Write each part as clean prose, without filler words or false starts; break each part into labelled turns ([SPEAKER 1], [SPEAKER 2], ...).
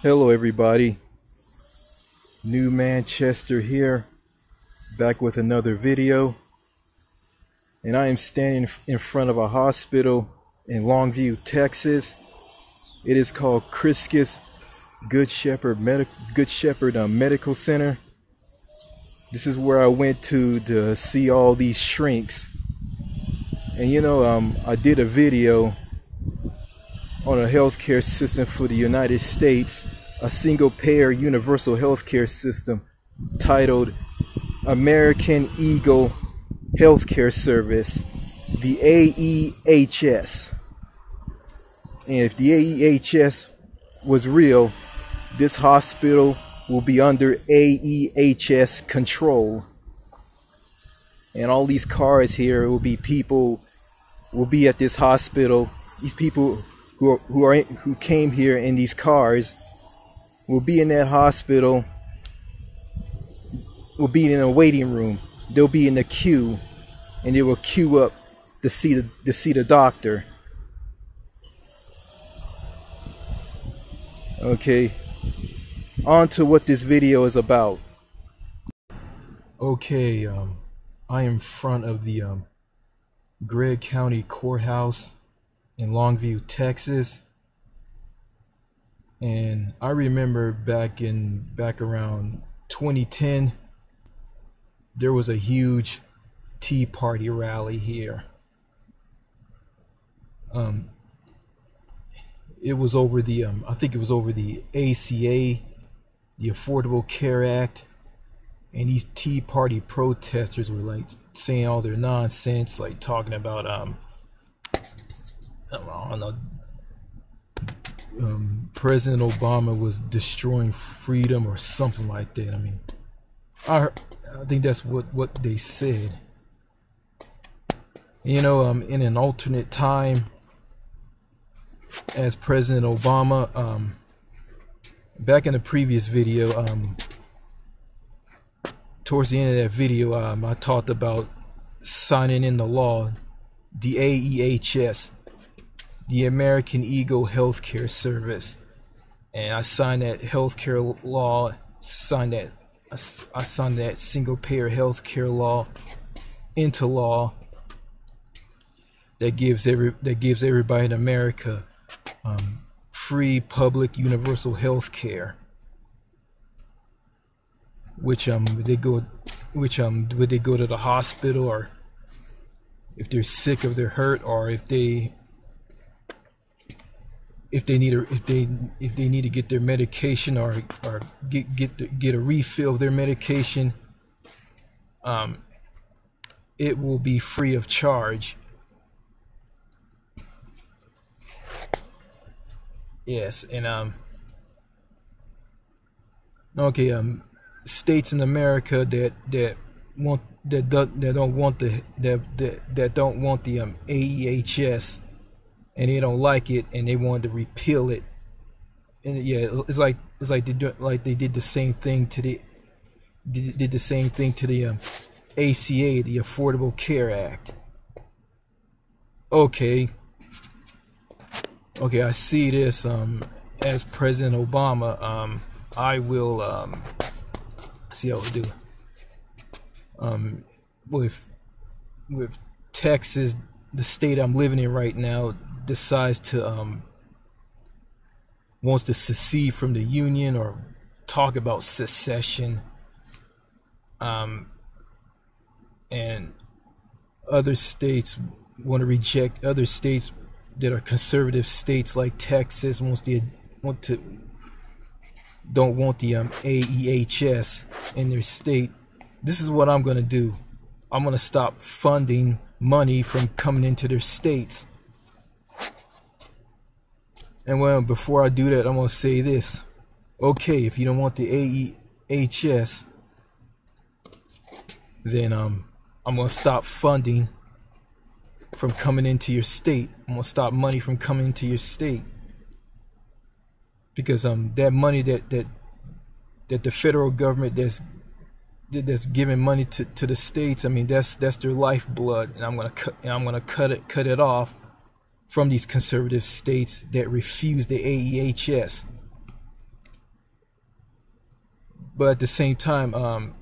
[SPEAKER 1] Hello everybody, New Manchester here, back with another video, and I am standing in front of a hospital in Longview, Texas. It is called Christus Good Shepherd Medical Center. This is where I went to see all these shrinks, and I did a video on a healthcare system for the United States, a single-payer universal healthcare system titled American Eagle Healthcare Service, the AEHS. And if the AEHS was real, this hospital will be under AEHS control. And all these cars here will be people will be at this hospital. These people who came here in these cars will be in that hospital, will be in a waiting room. They'll be in the queue, and they will queue up to see the doctor. Okay, on to what this video is about. Okay, I am in front of the Gregg County Courthouse in Longview, Texas, and I remember back around 2010, there was a huge Tea Party rally here. It was over the I think it was over the ACA, the Affordable Care Act, and these Tea Party protesters were like saying all their nonsense, like talking about I don't know, President Obama was destroying freedom or something like that. I mean, I think that's what they said. In an alternate time as President Obama, back in the previous video, towards the end of that video, I talked about signing in the law, the AEHS, the American Eagle Healthcare Service, and I signed that healthcare law. I signed that single-payer healthcare law into law that gives everybody in America free public universal health care, which would they go to the hospital, or if they're sick or they're hurt, or if they need to get their medication, or get a refill of their medication, it will be free of charge. Yes, and okay, states in America that don't want the AEHS, and they don't like it, and they wanted to repeal it. And yeah, it's like they did the same thing to the ACA, the Affordable Care Act. Okay, I see this. As President Obama, I will see how we do. With Texas, the state I'm living in right now, decides to wants to secede from the union, or talk about secession, and other states want to reject, other states that are conservative states like Texas don't want the AEHS in their state. This is what I'm going to do. I'm going to stop funding money from coming into their states. And well, before I do that, I'm going to say this. Okay, if you don't want the AEHS, then I'm going to stop funding from coming into your state. I'm going to stop money from coming into your state. Because that money that the federal government that's giving money to the states, I mean, that's their lifeblood, and I'm gonna cut it off from these conservative states that refuse the AEHS. but at the same time,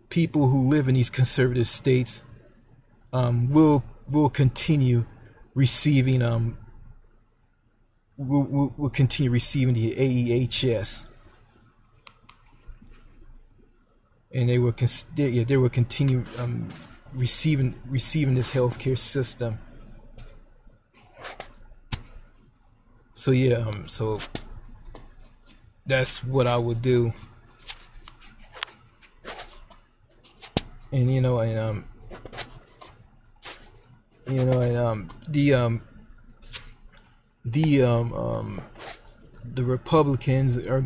[SPEAKER 1] people who live in these conservative states will continue receiving will continue receiving the AEHS, and they will continue receiving this healthcare system. So yeah, so that's what I would do. And the Republicans are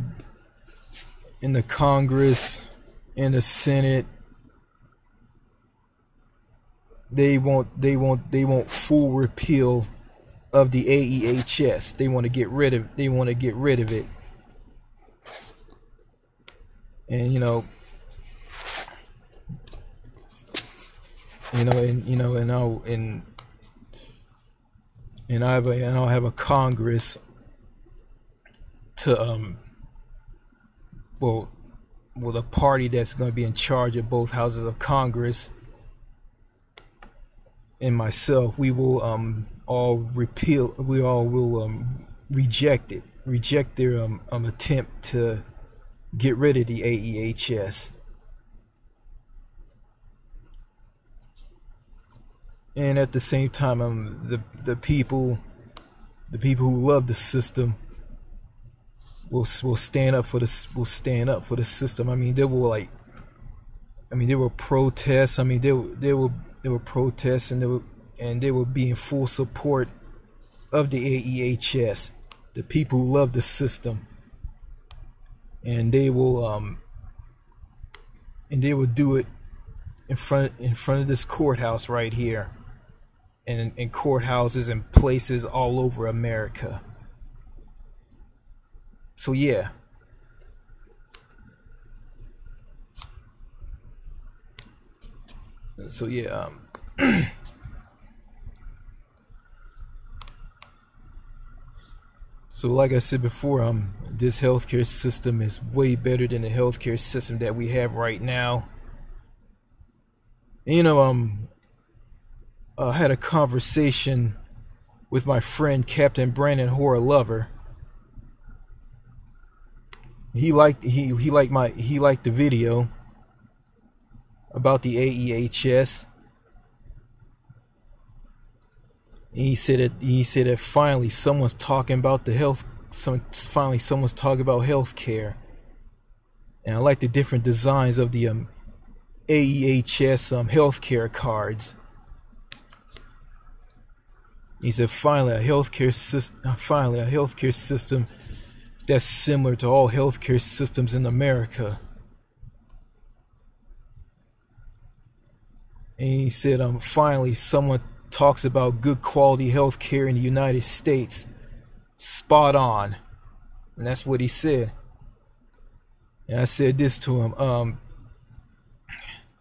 [SPEAKER 1] in the Congress, in the Senate. They want full repeal of the AEHS. They want to get rid of it. And I'll have a Congress to the party that's going to be in charge of both houses of Congress, and myself, we will all reject their attempt to get rid of the AEHS. And at the same time, the people who love the system will stand up for the system. I mean, they will protest. I mean, they will protest, and they will be in full support of the AEHS. The people who love the system, and they will do it in front of this courthouse right here, and in courthouses and places all over America. So yeah. So yeah. So like I said before, this healthcare system is way better than the healthcare system that we have right now. I had a conversation with my friend Captain Brandon Horror Lover. He liked the video about the AEHS. And he said that finally someone's talking about someone's talking about healthcare. And I like the different designs of the AEHS healthcare cards. He said finally a healthcare system that's similar to all healthcare systems in America. And he said finally someone talks about good quality healthcare in the United States. Spot on. And that's what he said. And I said this to him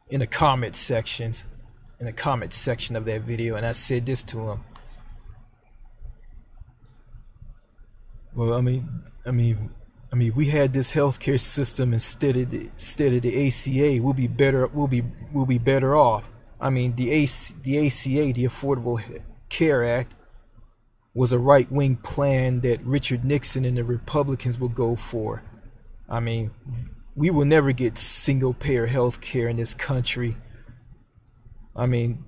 [SPEAKER 1] in the comment section of that video, and I said this to him. Well, I mean, we had this healthcare system instead of the ACA. We'll be better off. I mean, the ACA, the Affordable Care Act, was a right-wing plan that Richard Nixon and the Republicans will go for. I mean, we will never get single-payer health care in this country. I mean,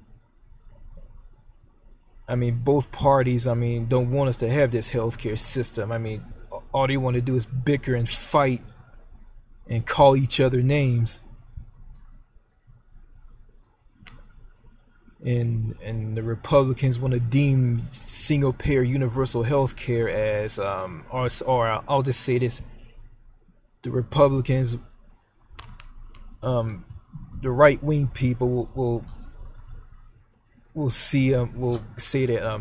[SPEAKER 1] both parties, don't want us to have this healthcare system. I mean, all they want to do is bicker and fight and call each other names. And the Republicans want to deem single-payer universal health care as, or I'll just say this: the Republicans, the right-wing people will say that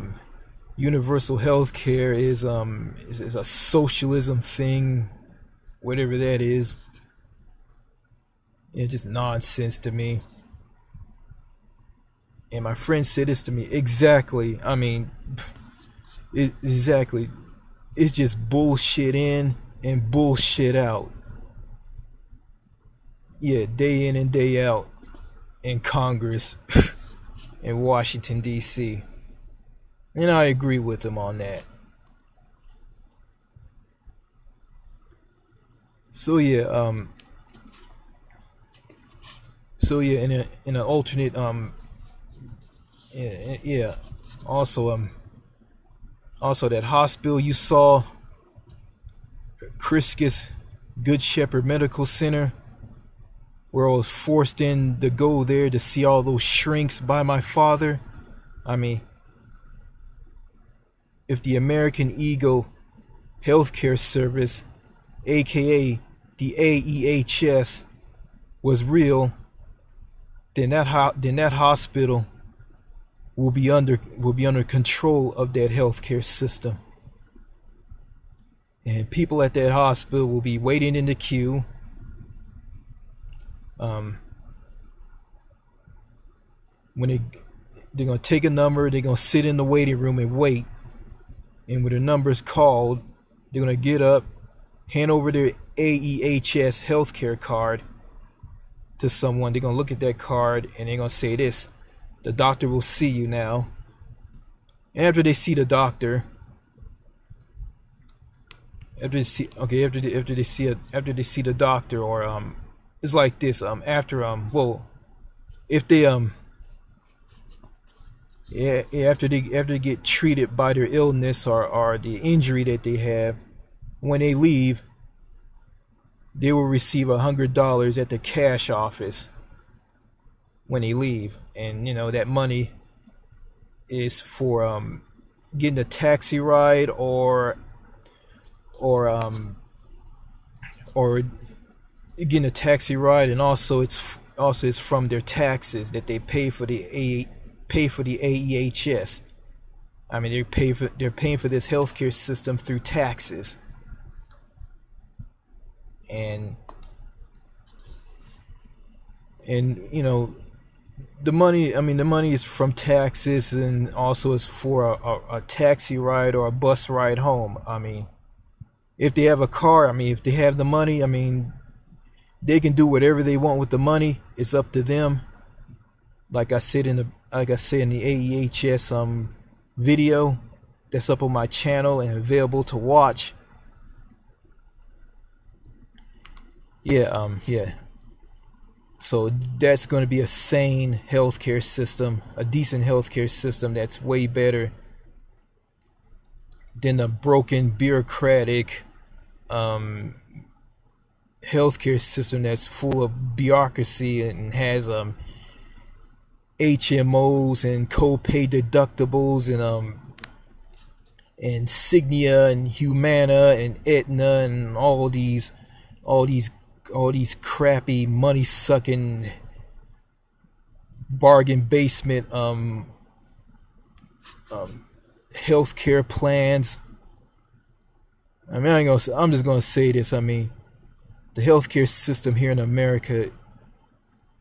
[SPEAKER 1] universal health care is a socialism thing, whatever that is. It's just nonsense to me. And my friend said this to me. Exactly. Exactly. It's just bullshit in and bullshit out. yeah, day in and day out in Congress in Washington D.C. And I agree with him on that. So yeah, in an alternate yeah, also that hospital you saw, Christus Good Shepherd Medical Center, where I was forced in to go there to see all those shrinks by my father. I mean, if the American Eagle Healthcare Service, aka the AEHS, was real, then that hospital will be under control of that healthcare system, and people at that hospital will be waiting in the queue. When they're gonna take a number, they're gonna sit in the waiting room and wait, and when the number's called, they're gonna get up, hand over their AEHS healthcare card to someone. They're gonna look at that card and they're gonna say this: the doctor will see you now. And after they see the doctor, after they see the doctor, or it's like this: if they after they get treated by their illness or the injury that they have, when they leave, they will receive $100 at the cash office when they leave, and that money is for getting a taxi ride or getting a taxi ride, and also it's from their taxes that they pay for the AEHS. I mean, they're paying for this healthcare system through taxes. And the money is from taxes, and also is for a taxi ride or a bus ride home. I mean, if they have a car, if they have the money, they can do whatever they want with the money. It's up to them. Like I said in the AEHS video that's up on my channel and available to watch. Yeah. So that's going to be a sane healthcare system, a decent healthcare system that's way better than the broken bureaucratic healthcare system that's full of bureaucracy and has HMOs and co-pay deductibles and Cigna and Humana and Aetna and all these crappy money sucking bargain basement healthcare plans. I'm just gonna say this. The healthcare system here in America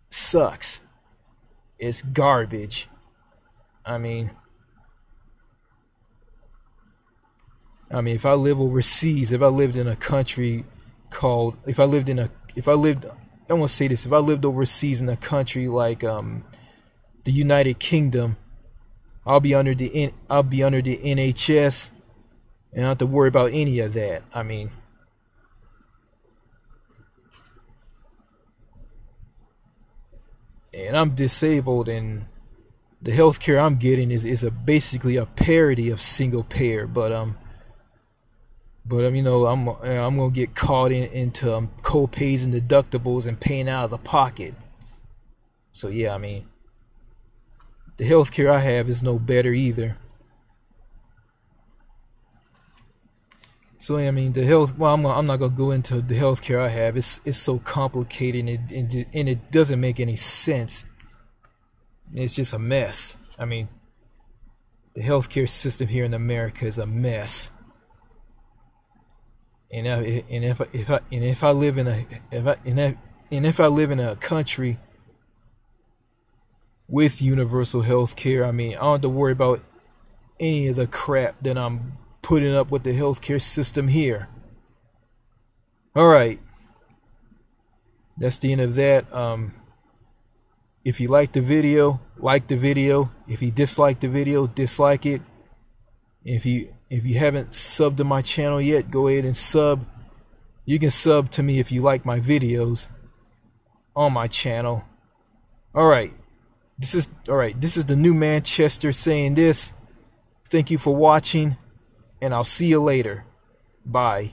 [SPEAKER 1] sucks. It's garbage. If I live overseas, if I lived in a country called, if I lived overseas in a country like the United Kingdom, I'll be under the NHS, and I don't have to worry about any of that. And I'm disabled, and the healthcare I'm getting is basically a parody of single payer, but I'm gonna get caught into co-pays and deductibles and paying out of the pocket. So yeah, the healthcare I have is no better either. So I'm not gonna go into the healthcare I have. It's so complicated, and it doesn't make any sense. It's just a mess. The healthcare system here in America is a mess. And if I live in a country with universal health care, I don't have to worry about any of the crap that I'm putting up with the healthcare system here. Alright. That's the end of that. If you like the video, like the video. If you dislike the video, dislike it. If you haven't subbed to my channel yet, go ahead and sub. You can sub to me if you like my videos on my channel. Alright. This is the new Manchester saying this. Thank you for watching, and I'll see you later. Bye.